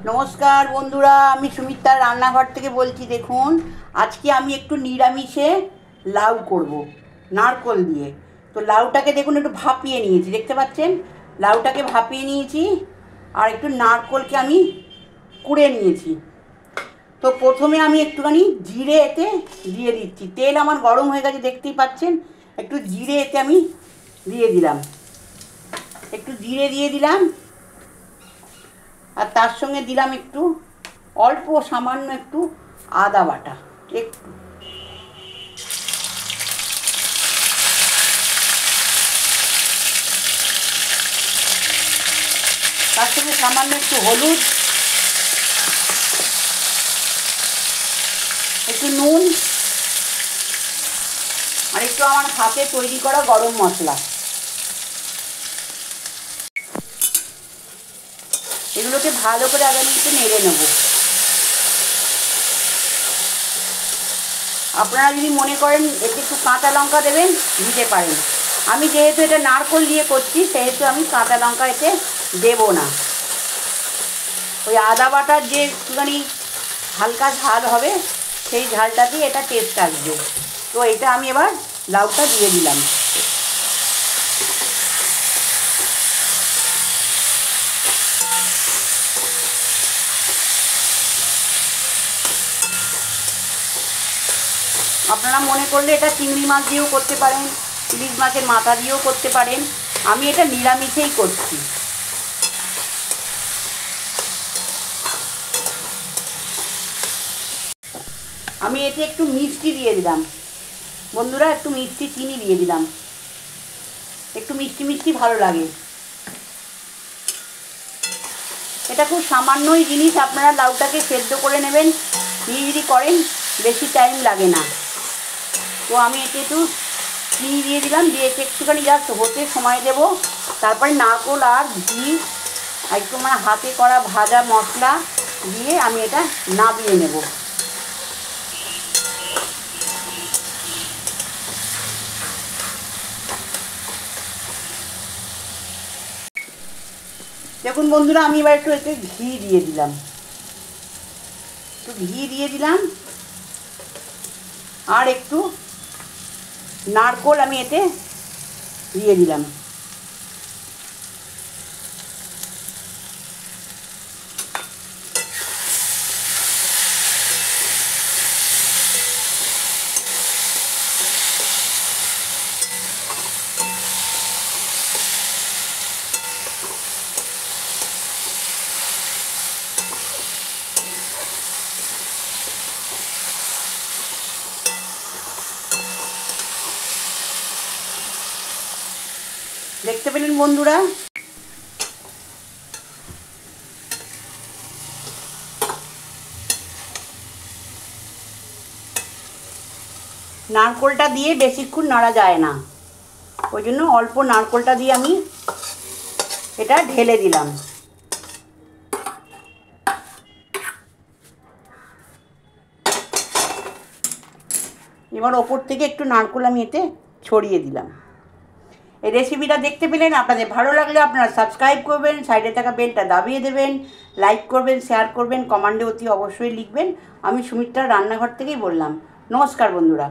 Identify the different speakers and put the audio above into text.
Speaker 1: নমস্কার বন্ধুরা, আমি সুমিত্রার রান্নাঘর থেকে বলছি। দেখুন, আজকে আমি একটু নিরামিষে লাউ করব নারকোল দিয়ে। তো লাউটাকে দেখুন একটু ভাপিয়ে নিয়েছি, দেখতে পাচ্ছেন লাউটাকে ভাপিয়ে নিয়েছি, আর একটু নারকোলকে আমি কুড়ে নিয়েছি। তো প্রথমে আমি একটুখানি জিরে এতে দিয়ে দিচ্ছি। তেল আমার গরম হয়ে গেছে, দেখতেই পাচ্ছেন। একটু জিরে এতে আমি দিয়ে দিলাম, একটু জিরে দিয়ে দিলাম, আর তার সঙ্গে দিলাম একটু অল্প সামান্য একটু আদা বাটা, একটু। তার সঙ্গে সামান্য একটু হলুদ, একটু নুন, আর একটু আমার হাতে তৈরি করা গরম মশলা। এগুলোকে ভালো করে আগে একটু নেড়ে নেব। আপনারা যদি মনে করেন এতে একটু কাঁচা লঙ্কা দেবেন, দিতে পারেন। আমি যেহেতু এটা নারকোল দিয়ে করছি, সেহেতু আমি কাঁচা লঙ্কা এতে দেবো না। ওই আদা বাটার যে একটুখানি হালকা ঝাল হবে, সেই ঝালটাতেই এটা টেস্ট আসবে। তো এটা আমি এবার লাউটা দিয়ে দিলাম। আপনারা মনে করলে এটা চিংড়ি মাছ দিয়েও করতে পারেন, ইলিশ মাছের মাথা দিয়েও করতে পারেন। আমি এটা নিরামিষেই করছি। আমি এতে একটু মিষ্টি দিয়ে দিলাম বন্ধুরা, একটু মিষ্টি চিনি দিয়ে দিলাম। একটু মিষ্টি মিষ্টি ভালো লাগে। এটা খুব সামান্যই জিনিস, আপনারা লাউটাকে সেদ্ধ করে নেবেন। যদি করেন বেশি টাইম লাগে না। তো আমি এতে একটু চিনি দিয়ে দিলাম, দিয়ে এতে একটুখানি জাস্ট হতে সময় দেব। তারপরে নারকোল আর ঘি আর একটু মানে হাতে করা ভাজা মশলা দিয়ে আমি এটা নামিয়ে নেব। দেখুন বন্ধুরা, আমি এবার একটু এতে ঘি দিয়ে দিলাম, একটু ঘি দিয়ে দিলাম, আর একটু নারকোল আমি এতে দিয়ে দিলাম। দেখতে পেলেন বন্ধুরা, নারকোলটা দিয়ে বেশিক্ষণ নাড়া যায় না, ওই জন্য অল্প নারকোলটা দিয়ে আমি এটা ঢেলে দিলাম। এবার ওপর থেকে একটু নারকোল আমি এতে ছড়িয়ে দিলাম। এই রেসিপিটা দেখতে পেলেন, আপনাদের ভালো লাগলে আপনারা সাবস্ক্রাইব করবেন, সাইডে থাকা বেলটা দাবিয়ে দেবেন, লাইক করবেন, শেয়ার করবেন, কমেন্টে অতি অবশ্যই লিখবেন। আমি সুমিত্রার রান্নাঘর থেকেই বললাম। নমস্কার বন্ধুরা।